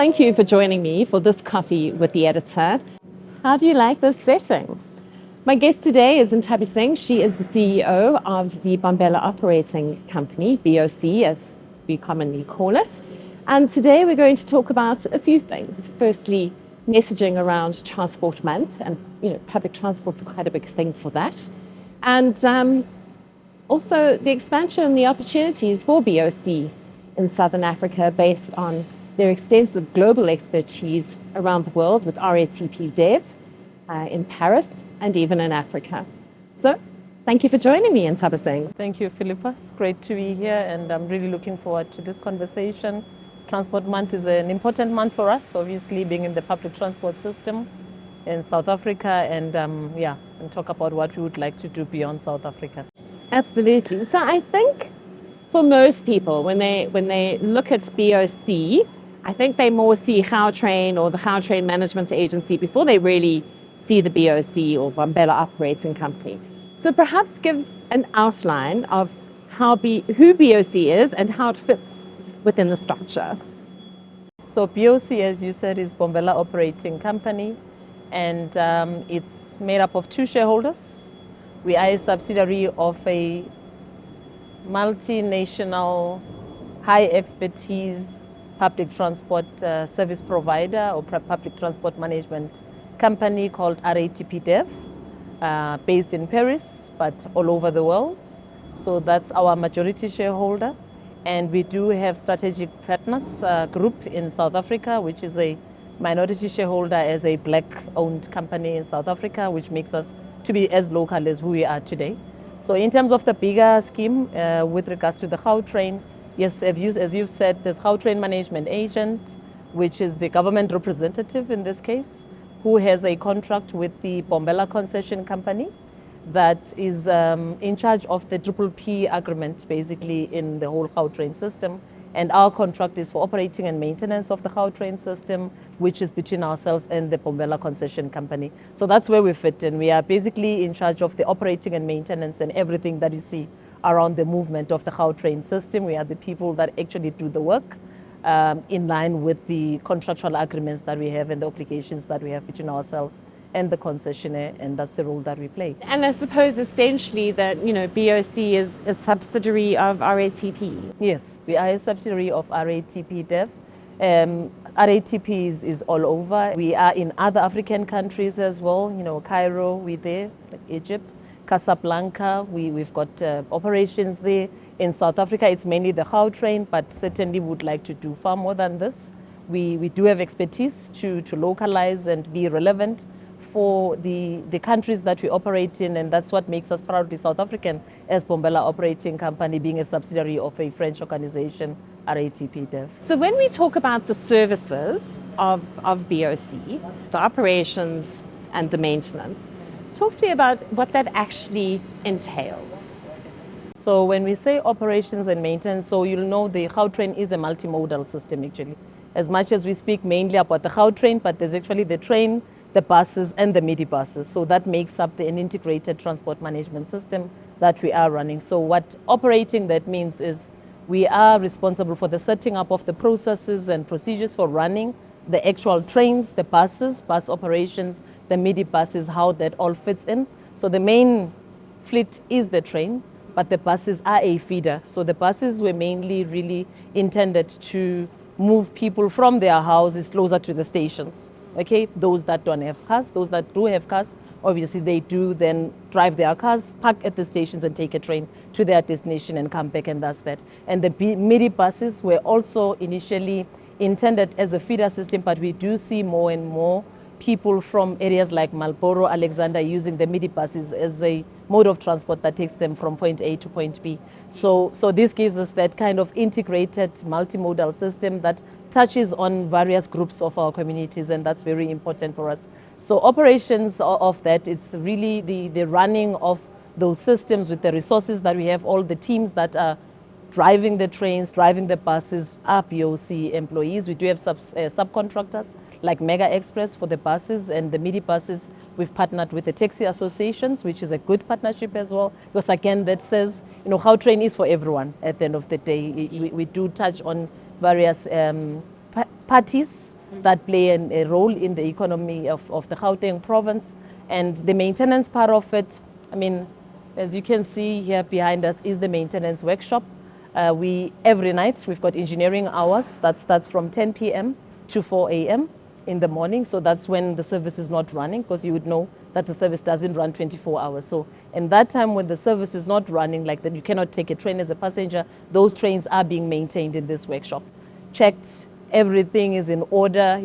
Thank you for joining me for this coffee with the editor. How do you like this setting? My guest today is Nthabiseng. She is the CEO of the Bombela operating company, BOC as we commonly call it. And today we're going to talk about a few things. Firstly, messaging around Transport Month, and public transport's quite a big thing for that. And also the expansion and the opportunities for BOC in Southern Africa based on their extensive global expertise around the world with RATP Dev in Paris and even in Africa. So thank you for joining me, Nthabiseng. Thank you, Philippa. It's great to be here, and I'm really looking forward to this conversation. Transport Month is an important month for us, obviously being in the public transport system in South Africa, and and talk about what we would like to do beyond South Africa. Absolutely. So I think for most people, when they look at BOC, I think they more see Gautrain or the Gautrain Management Agency before they really see the BOC or Bombela operating company. So perhaps give an outline of who BOC is and how it fits within the structure. So BOC, as you said, is Bombela operating company, and it's made up of two shareholders. We are a subsidiary of a multinational, high expertise public transport service provider or public transport management company called RATP Dev, based in Paris, but all over the world. So that's our majority shareholder. And we do have strategic partners group in South Africa, which is a minority shareholder as a black-owned company in South Africa, which makes us to be as local as who we are today. So in terms of the bigger scheme, with regards to the Gautrain, yes, as you've said, there's Gautrain Management Agent, which is the government representative in this case, who has a contract with the Bombela concession company that is in charge of the PPP agreement, basically in the whole Gautrain system. And our contract is for operating and maintenance of the Gautrain system, which is between ourselves and the Bombela concession company. So that's where we fit in. We are basically in charge of the operating and maintenance and everything that you see around the movement of the Gautrain system. We are the people that actually do the work in line with the contractual agreements that we have and the obligations that we have between ourselves and the concessionaire, and that's the role that we play. And I suppose essentially that, BOC is a subsidiary of RATP. Yes, we are a subsidiary of RATP Dev. RATP is all over. We are in other African countries as well. Cairo, we're there, like Egypt. Casablanca, we've got operations there. In South Africa, it's mainly the Gautrain, but certainly would like to do far more than this. We do have expertise to localize and be relevant for the countries that we operate in, and that's what makes us proudly South African as Bombela operating company, being a subsidiary of a French organization, RATP Dev. So when we talk about the services of BOC, the operations and the maintenance, talk to me about what that actually entails. So when we say operations and maintenance, so you'll know the Gautrain is a multimodal system actually. As much as we speak mainly about the Gautrain, but there's actually the train, the buses and the midi-buses. So that makes up an integrated transport management system that we are running. So what operating that means is we are responsible for the setting up of the processes and procedures for running the actual trains, the buses, bus operations, the midi-buses, how that all fits in. So the main fleet is the train, but the buses are a feeder. So the buses were mainly really intended to move people from their houses closer to the stations. Okay, those that don't have cars, those that do have cars, obviously they do then drive their cars, park at the stations and take a train to their destination and come back, and that's that. And the midi buses were also initially intended as a feeder system, but we do see more and more people from areas like Marlborough, Alexander using the midi buses as a mode of transport that takes them from point A to point B. So this gives us that kind of integrated multimodal system that touches on various groups of our communities, and that's very important for us. So operations of that, it's really the running of those systems with the resources that we have, all the teams that are driving the trains, driving the buses, are BOC employees. We do have subcontractors like Mega Express for the buses and the midi buses. We've partnered with the taxi associations, which is a good partnership as well, because again, that says, Gautrain is for everyone at the end of the day. We do touch on various parties that play a role in the economy of the Gauteng province. And the maintenance part of it, I mean, as you can see here behind us is the maintenance workshop. Every night we've got engineering hours that starts from 10 p.m. to 4 a.m. in the morning. So that's when the service is not running, because you would know that the service doesn't run 24 hours. So in that time when the service is not running, like that, you cannot take a train as a passenger, those trains are being maintained in this workshop. Checked, everything is in order,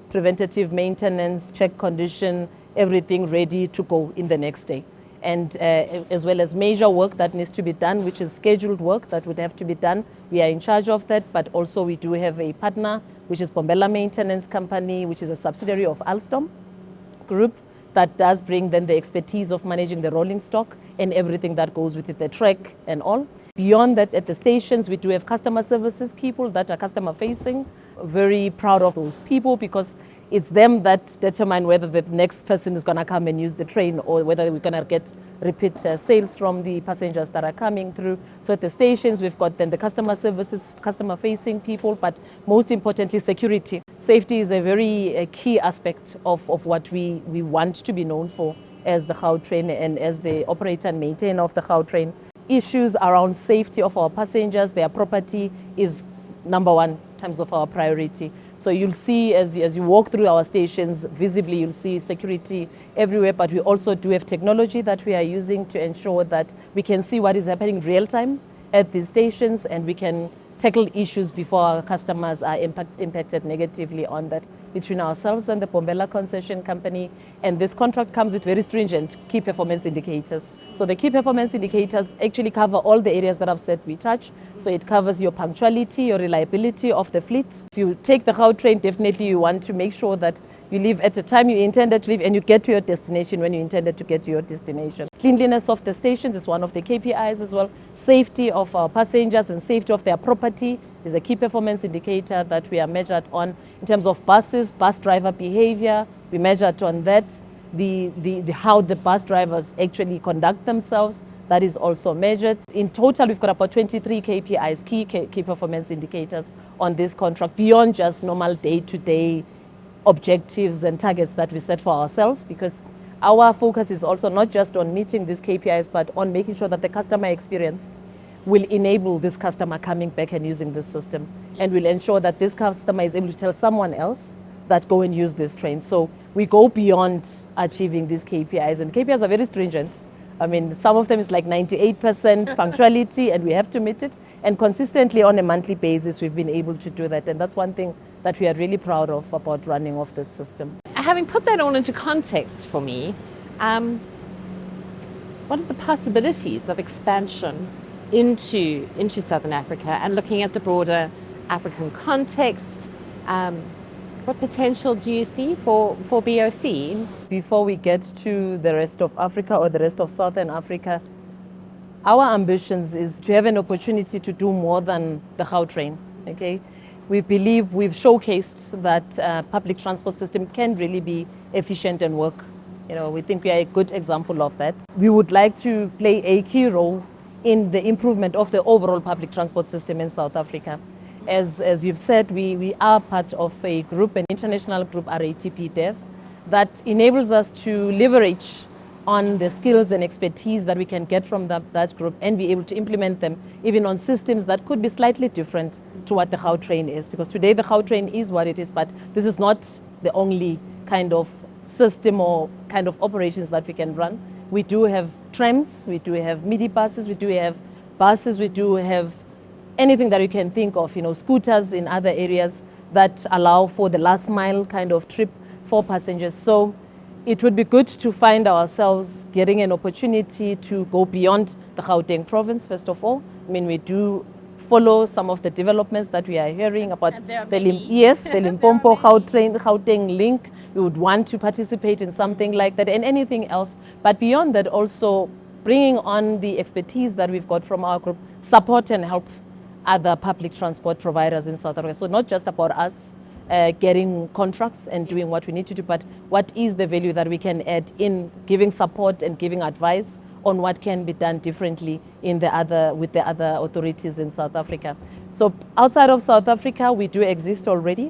preventative maintenance, check condition, everything ready to go in the next day. And as well as major work that needs to be done, which is scheduled work that would have to be done. We are in charge of that, but also we do have a partner, which is Bombela Maintenance Company, which is a subsidiary of Alstom Group, that does bring then the expertise of managing the rolling stock and everything that goes with it, the track and all. Beyond that, at the stations, we do have customer services people that are customer facing. Very proud of those people, because it's them that determine whether the next person is going to come and use the train, or whether we're going to get repeat sales from the passengers that are coming through. So at the stations, we've got then the customer services, customer facing people, but most importantly, security. Safety is a very key aspect of what we want to be known for as the Gautrain and as the operator and maintainer of the Gautrain. Issues around safety of our passengers, their property, is number one in terms of our priority. So you'll see as you walk through our stations, visibly you'll see security everywhere, but we also do have technology that we are using to ensure that we can see what is happening real time at these stations, and we can tackle issues before our customers are impacted negatively on that, between ourselves and the Bombela Concession Company. And this contract comes with very stringent key performance indicators. So the key performance indicators actually cover all the areas that I've said we touch. So it covers your punctuality, your reliability of the fleet. If you take the Gautrain, definitely you want to make sure that you leave at the time you intended to leave and you get to your destination when you intended to get to your destination. Cleanliness of the stations is one of the KPIs as well. Safety of our passengers and safety of their property is a key performance indicator that we are measured on. In terms of buses, bus driver behavior, we measured on that. How the bus drivers actually conduct themselves, that is also measured. In total, we've got about 23 KPIs, key performance indicators on this contract, beyond just normal day-to-day objectives and targets that we set for ourselves, because our focus is also not just on meeting these KPIs, but on making sure that the customer experience will enable this customer coming back and using this system, and will ensure that this customer is able to tell someone else that go and use this train. So we go beyond achieving these KPIs, and KPIs are very stringent. I mean, some of them is like 98% punctuality, and we have to meet it. And consistently on a monthly basis, we've been able to do that. And that's one thing that we are really proud of about running off this system. Having put that all into context for me, what are the possibilities of expansion into Southern Africa and looking at the broader African context? What potential do you see for BOC? Before we get to the rest of Africa or the rest of Southern Africa, our ambitions is to have an opportunity to do more than the Gautrain. Okay, we believe we've showcased that public transport system can really be efficient and work. We think we are a good example of that. We would like to play a key role in the improvement of the overall public transport system in South Africa. As you've said, we are part of a group, an international group, RATP Dev, that enables us to leverage on the skills and expertise that we can get from that group and be able to implement them even on systems that could be slightly different to what the Gautrain is. Because today the Gautrain is what it is, but this is not the only kind of system or kind of operations that we can run. We do have trams, we do have midi buses, we do have buses, we do have anything that you can think of, scooters in other areas that allow for the last mile kind of trip for passengers. So it would be good to find ourselves getting an opportunity to go beyond the Gauteng province, first of all. I mean, we do follow some of the developments that we are hearing about the Limpopo Gauteng link. We would want to participate in something like that and anything else. But beyond that, also bringing on the expertise that we've got from our group, support and help other public transport providers in South Africa. So not just about us getting contracts and doing what we need to do, but what is the value that we can add in giving support and giving advice on what can be done differently with the other authorities in South Africa. So outside of South Africa, we do exist already.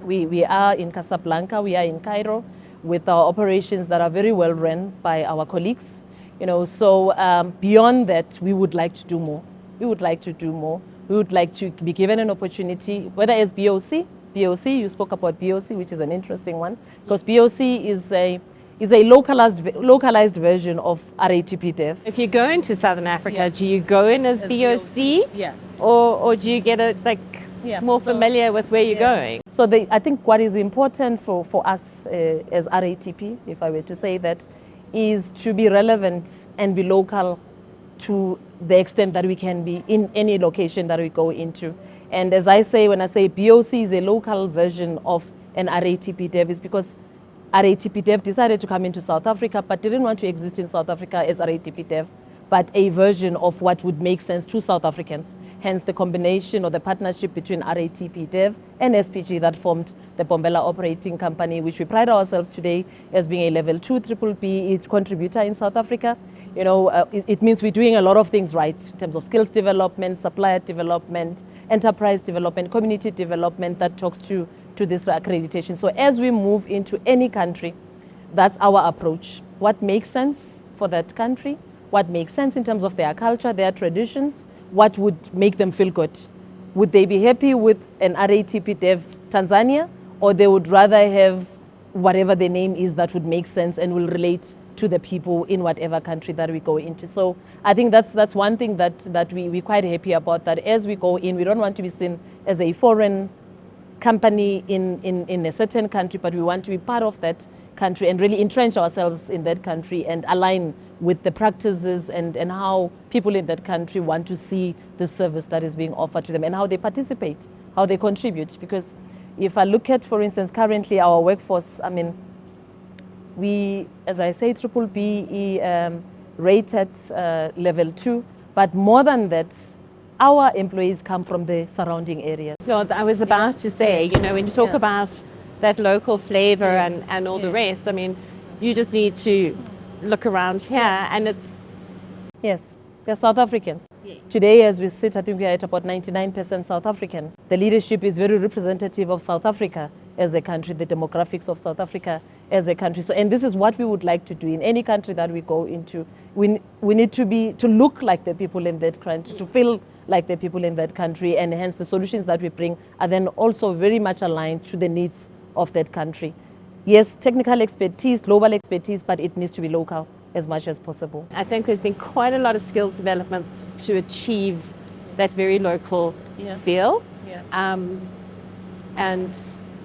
We are in Casablanca, we are in Cairo, with our operations that are very well run by our colleagues. So beyond that, we would like to do more. We would like to do more. We would like to be given an opportunity, whether it's BOC, you spoke about BOC, which is an interesting one, because BOC is a localized version of RATP Dev. If you go into Southern Africa, do you go in as BOC? Yeah. Or do you get more familiar with where you're going? So I think what is important for us as RATP, if I were to say that, is to be relevant and be local to the extent that we can be in any location that we go into. And as I say, when I say BOC is a local version of an RATP Dev, is because RATP Dev decided to come into South Africa, but didn't want to exist in South Africa as RATP Dev, but a version of what would make sense to South Africans. Hence the combination or the partnership between RATP Dev and SPG that formed the Bombela Operating Company, which we pride ourselves today as being a level 2 BBBE contributor in South Africa. It means we're doing a lot of things right in terms of skills development, supplier development, enterprise development, community development that talks to this accreditation. So as we move into any country, that's our approach. What makes sense for that country? What makes sense in terms of their culture, their traditions? What would make them feel good? Would they be happy with an RATP Dev Tanzania, or they would rather have whatever the name is that would make sense and will relate to the people in whatever country that we go into? So I think that's one thing that we're quite happy about, that as we go in, we don't want to be seen as a foreign company in a certain country, but we want to be part of that country and really entrench ourselves in that country and align with the practices and how people in that country want to see the service that is being offered to them and how they participate, how they contribute. Because if I look at, for instance, currently our workforce, we, as I say, BBBE rated level 2, but more than that, our employees come from the surrounding areas. No, I was about to say, when you talk about that local flavor and all the rest, you just need to look around here and it's... Yes, they're South Africans. Today, as we sit, I think we are at about 99% South African. The leadership is very representative of South Africa as a country, the demographics of South Africa as a country. So, and this is what we would like to do in any country that we go into. We need to look like the people in that country, to feel like the people in that country, and hence the solutions that we bring are then also very much aligned to the needs of that country. Yes, technical expertise, global expertise, but it needs to be local as much as possible. I think there's been quite a lot of skills development to achieve that very local feel. And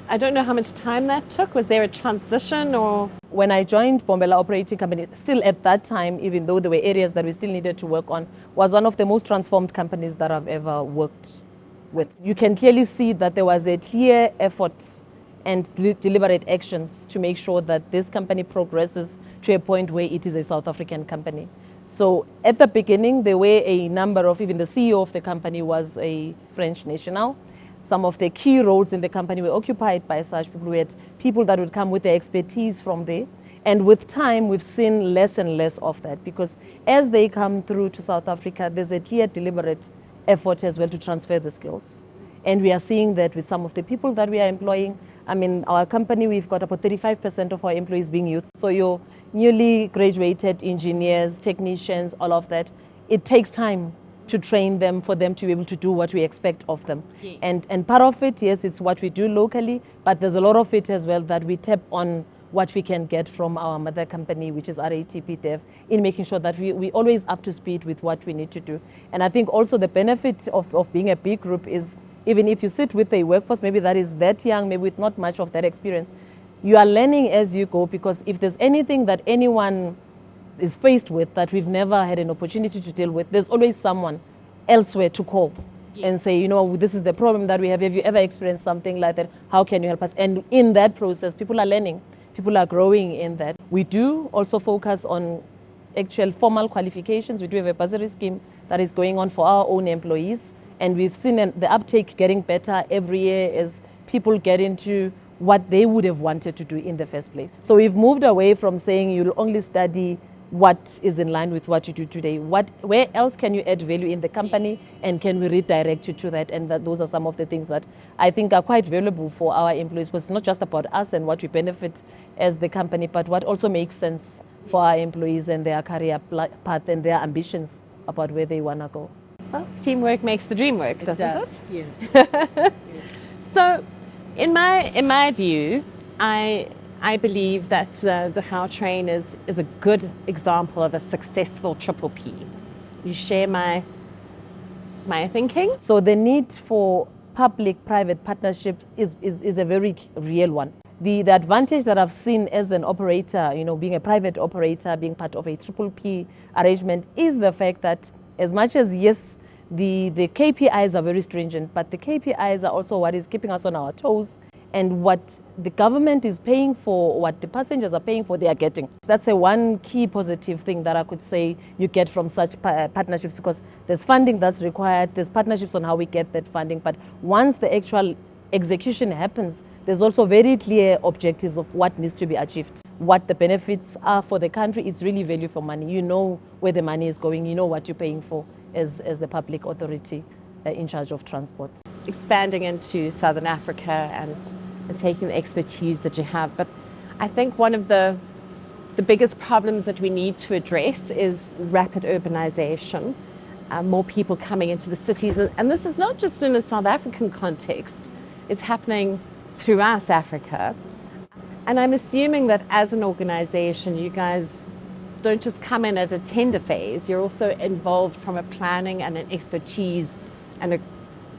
I don't know how much time that took. Was there a transition or? When I joined Bombela Operating Company, still at that time, even though there were areas that we still needed to work on, was one of the most transformed companies that I've ever worked with. You can clearly see that there was a clear effort and deliberate actions to make sure that this company progresses to a point where it is a South African company. So at the beginning, there were a number of, even the CEO of the company was a French national. Some of the key roles in the company were occupied by such people. We had people that would come with their expertise from there. And with time, we've seen less and less of that, because as they come through to South Africa, there's a clear, deliberate effort as well to transfer the skills. And we are seeing that with some of the people that we are employing. Our company, we've got about 35% of our employees being youth. So your newly graduated engineers, technicians, all of that, it takes time to train them, for them to be able to do what we expect of them. Yes. And part of it, yes, it's what we do locally, but there's a lot of it as well that we tap on what we can get from our mother company, which is RATP Dev, in making sure that we always up to speed with what we need to do. And I think also the benefit of being a big group is, even if you sit with a workforce, maybe that is that young, maybe with not much of that experience, you are learning as you go, because if there's anything that anyone is faced with that we've never had an opportunity to deal with, there's always someone elsewhere to call and say, this is the problem that we have. Have you ever experienced something like that? How can you help us? And in that process, people are learning. People are growing in that. We do also focus on actual formal qualifications. We do have a bursary scheme that is going on for our own employees. And we've seen the uptake getting better every year as people get into what they would have wanted to do in the first place. So we've moved away from saying you'll only study what is in line with what you do today. Where else can you add value in the company, and can we redirect you to that? And those are some of the things that I think are quite valuable for our employees, because it's not just about us and what we benefit as the company, but what also makes sense for our employees and their career path and their ambitions about where they want to go. Well, teamwork makes the dream work, doesn't it? Yes. Yes. So, in my view, I believe that the Gautrain is a good example of a successful triple P. You share my thinking? So the need for public-private partnership is a very real one. The advantage that I've seen as an operator, being a private operator, being part of a triple P arrangement, is the fact that as much as, yes, the KPIs are very stringent, but the KPIs are also what is keeping us on our toes, and what the government is paying for, what the passengers are paying for, they are getting. That's a one key positive thing that I could say you get from such partnerships, because there's funding that's required, there's partnerships on how we get that funding, but once the actual execution happens, there's also very clear objectives of what needs to be achieved, what the benefits are for the country. It's really value for money. You know where the money is going, you know what you're paying for as the public authority in charge of transport. Expanding into Southern Africa and taking the expertise that you have. But I think one of the biggest problems that we need to address is rapid urbanization, more people coming into the cities. And this is not just in a South African context, it's happening throughout Africa. And I'm assuming that as an organization, you guys don't just come in at a tender phase, you're also involved from a planning and an expertise and a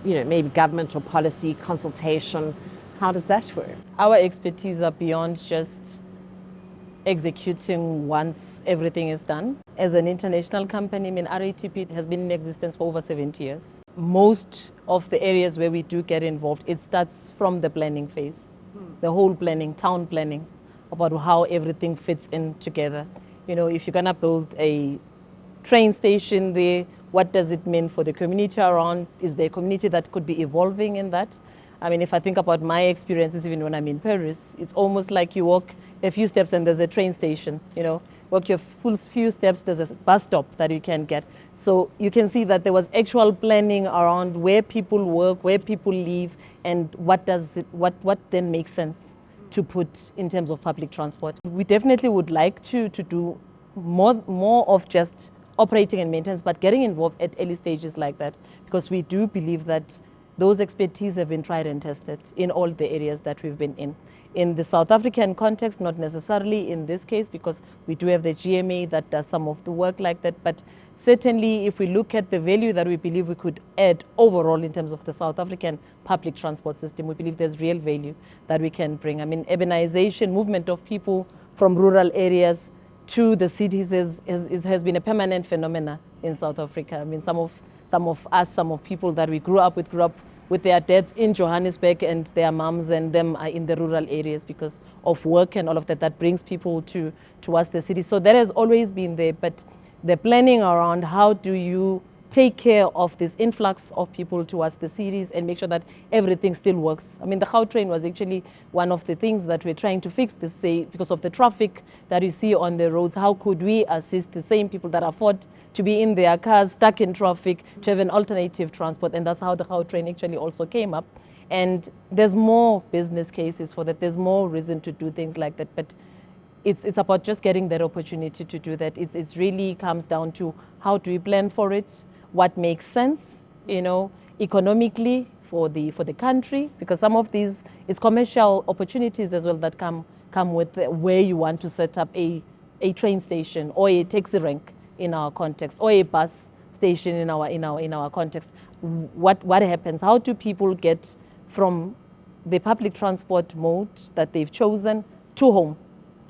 maybe government or policy consultation. How does that work? Our expertise are beyond just executing once everything is done. As an international company, RATP has been in existence for over 70 years. Most of the areas where we do get involved, it starts from the planning phase. The whole planning, town planning, about how everything fits in together. If you're gonna build a train station there, what does it mean for the community around? Is there a community that could be evolving in that? If I think about my experiences, even when I'm in Paris, it's almost like you walk a few steps and there's a train station. Walk your full few steps, there's a bus stop that you can get. So you can see that there was actual planning around where people work, where people live, and what then makes sense to put in terms of public transport. We definitely would like to do more of just operating and maintenance, but getting involved at early stages like that, because we do believe that those expertise have been tried and tested in all the areas that we've been in. In the South African context, not necessarily in this case, because we do have the GMA that does some of the work like that, but certainly if we look at the value that we believe we could add overall in terms of the South African public transport system, we believe there's real value that we can bring. Urbanization, movement of people from rural areas to the cities has been a permanent phenomenon in South Africa. Some of people that we grew up with their dads in Johannesburg, and their moms and them are in the rural areas because of work and all of that. That brings people towards the city. So that has always been there, but the planning around how do you take care of this influx of people towards the cities and make sure that everything still works. The Gautrain was actually one of the things that we're trying to fix this, say, because of the traffic that you see on the roads. How could we assist the same people that afford to be in their cars, stuck in traffic, to have an alternative transport? And that's how the Gautrain actually also came up. And there's more business cases for that. There's more reason to do things like that. But it's about just getting that opportunity to do that. It really comes down to how do we plan for it, what makes sense, economically for the country, because some of these, it's commercial opportunities as well that come with where you want to set up a train station or a taxi rank in our context, or a bus station in our context. What happens? How do people get from the public transport mode that they've chosen to home?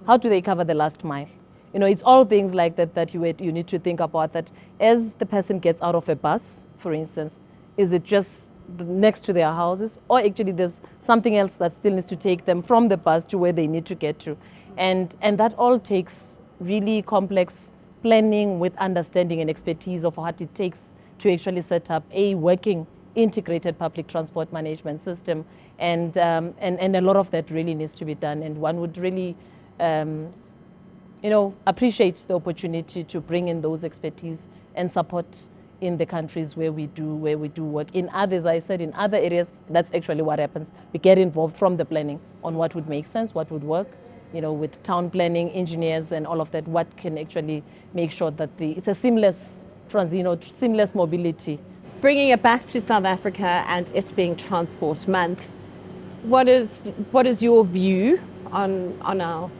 How do they cover the last mile? It's all things like that you need to think about, that as the person gets out of a bus, for instance, is it just next to their houses, or actually there's something else that still needs to take them from the bus to where they need to get to? And that all takes really complex planning with understanding and expertise of what it takes to actually set up a working integrated public transport management system. And a lot of that really needs to be done, and one would really appreciate the opportunity to bring in those expertise and support in the countries where we do work. In others, I said, in other areas, that's actually what happens. We get involved from the planning on what would make sense, what would work, with town planning, engineers, and all of that. What can actually make sure that it's a seamless seamless mobility. Bringing it back to South Africa and it being Transport Month, what is your view on our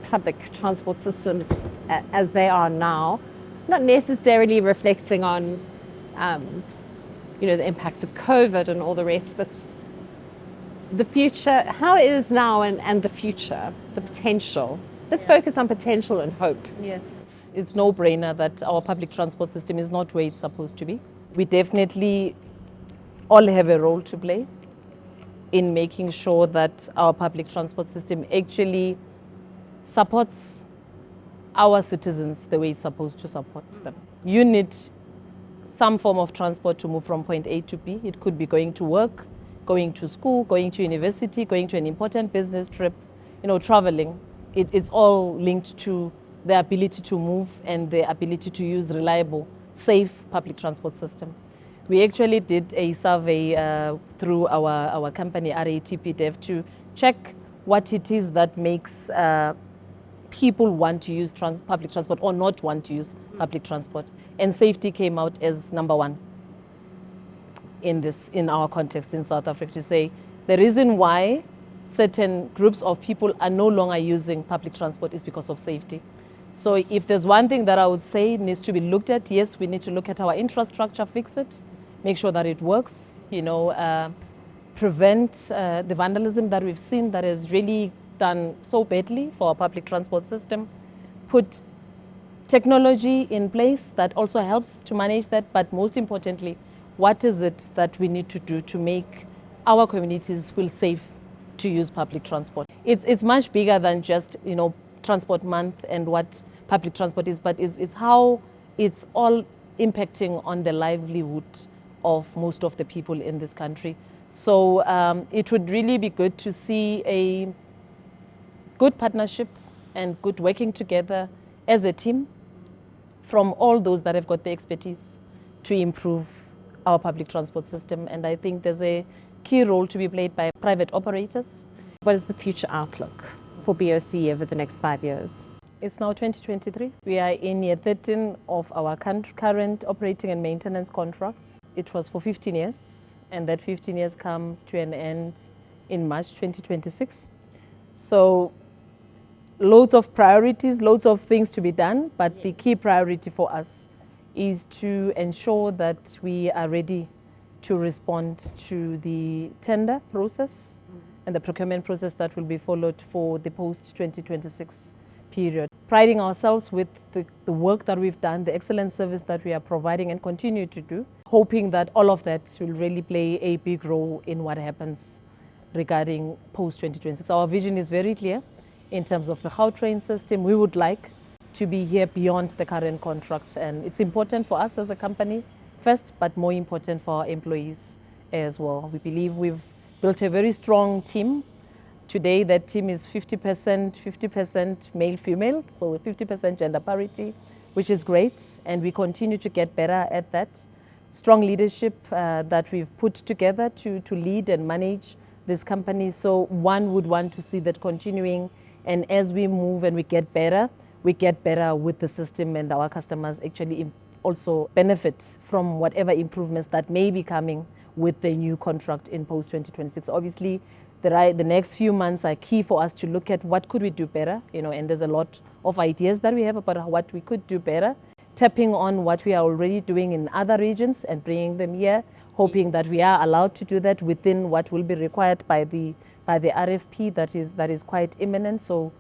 public transport systems as they are now? Not necessarily reflecting on the impacts of COVID and all the rest, but the future, how it is now and the future, the potential. Let's focus on potential and hope. Yes, it's no-brainer that our public transport system is not where it's supposed to be. We definitely all have a role to play in making sure that our public transport system actually supports our citizens the way it's supposed to support them. You need some form of transport to move from point A to B. It could be going to work, going to school, going to university, going to an important business trip, traveling. It's all linked to the ability to move and the ability to use reliable, safe public transport system. We actually did a survey through our company, RATP Dev, to check what it is that makes people want to use public transport or not want to use public transport. And safety came out as number one in our context in South Africa, to say the reason why certain groups of people are no longer using public transport is because of safety. So if there's one thing that I would say needs to be looked at, yes, we need to look at our infrastructure, fix it, make sure that it works, prevent the vandalism that we've seen that has really done so badly for our public transport system, put technology in place that also helps to manage that, but most importantly, what is it that we need to do to make our communities feel safe to use public transport? It's much bigger than just Transport Month and what public transport is, but it's how it's all impacting on the livelihood of most of the people in this country. So it would really be good to see a good partnership and good working together as a team from all those that have got the expertise to improve our public transport system. And I think there's a key role to be played by private operators. What is the future outlook for BOC over the next 5 years? It's now 2023. We are in year 13 of our current operating and maintenance contracts. It was for 15 years, and that 15 years comes to an end in March 2026. So loads of priorities, loads of things to be done, but the key priority for us is to ensure that we are ready to respond to the tender process and the procurement process that will be followed for the post-2026 period. Priding ourselves with the work that we've done, the excellent service that we are providing and continue to do, hoping that all of that will really play a big role in what happens regarding post-2026. Our vision is very clear in terms of the Gautrain system. We would like to be here beyond the current contract, and it's important for us as a company first, but more important for our employees as well. We believe we've built a very strong team. Today, that team is 50% male-female, so 50% gender parity, which is great, and we continue to get better at that. Strong leadership that we've put together to lead and manage this company. So one would want to see that continuing, and as we move and we get better with the system, and our customers actually also benefit from whatever improvements that may be coming with the new contract in post-2026. Obviously, the next few months are key for us to look at what could we do better, and there's a lot of ideas that we have about what we could do better, tapping on what we are already doing in other regions and bringing them here, hoping that we are allowed to do that within what will be required by the RFP that is quite imminent. So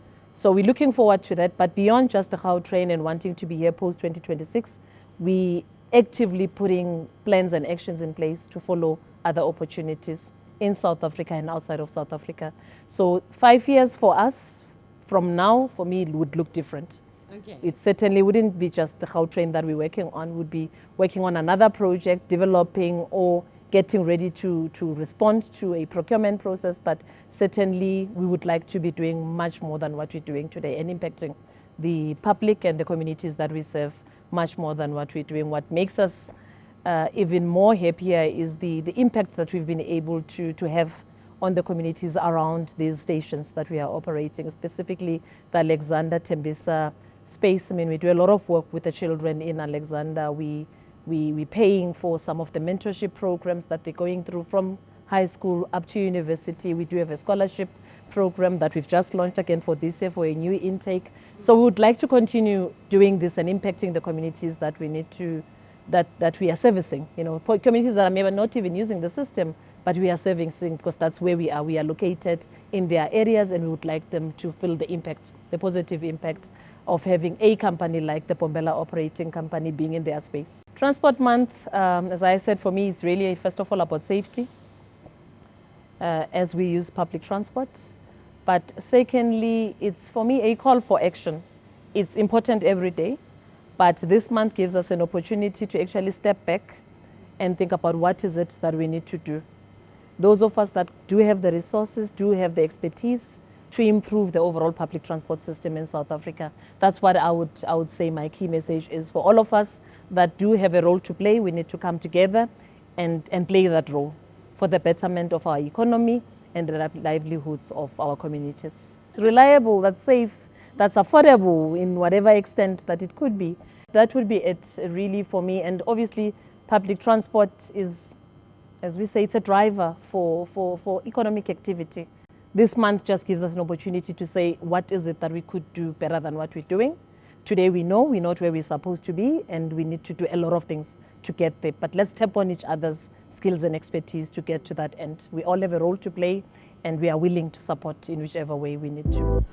we're looking forward to that. But beyond just the Gautrain and wanting to be here post-2026, we actively putting plans and actions in place to follow other opportunities in South Africa and outside of South Africa. So 5 years for us from now, for me, it would look different. Okay. It certainly wouldn't be just the Gautrain that we're working on. We'd be working on another project, developing or getting ready to respond to a procurement process, but certainly we would like to be doing much more than what we're doing today and impacting the public and the communities that we serve much more than what we're doing. What makes us even more happier is the impact that we've been able to have on the communities around these stations that we are operating, specifically the Alexander Tembisa space. I mean, we do a lot of work with the children in Alexander. We're paying for some of the mentorship programs that they're going through from high school up to university. We do have a scholarship program that we've just launched again for this year for a new intake. So we would like to continue doing this and impacting the communities that we need to, that we are servicing. You know, communities that are maybe not even using the system, but we are servicing because that's where we are. We are located in their areas, and we would like them to feel the impact, the positive impact of having a company like the Bombela operating company being in their space. Transport Month, as I said, for me, it's really first of all about safety as we use public transport. But secondly, it's for me a call for action. It's important every day, but this month gives us an opportunity to actually step back and think about what is it that we need to do. Those of us that do have the resources, do have the expertise to improve the overall public transport system in South Africa. That's what I would say my key message is for all of us that do have a role to play. We need to come together and play that role for the betterment of our economy and the livelihoods of our communities. It's reliable, that's safe, that's affordable in whatever extent that it could be. That would be it really for me. And obviously public transport is, as we say, it's a driver for economic activity. This month just gives us an opportunity to say, what is it that we could do better than what we're doing? Today we're not where we're supposed to be, and we need to do a lot of things to get there. But let's tap on each other's skills and expertise to get to that end. We all have a role to play, and we are willing to support in whichever way we need to.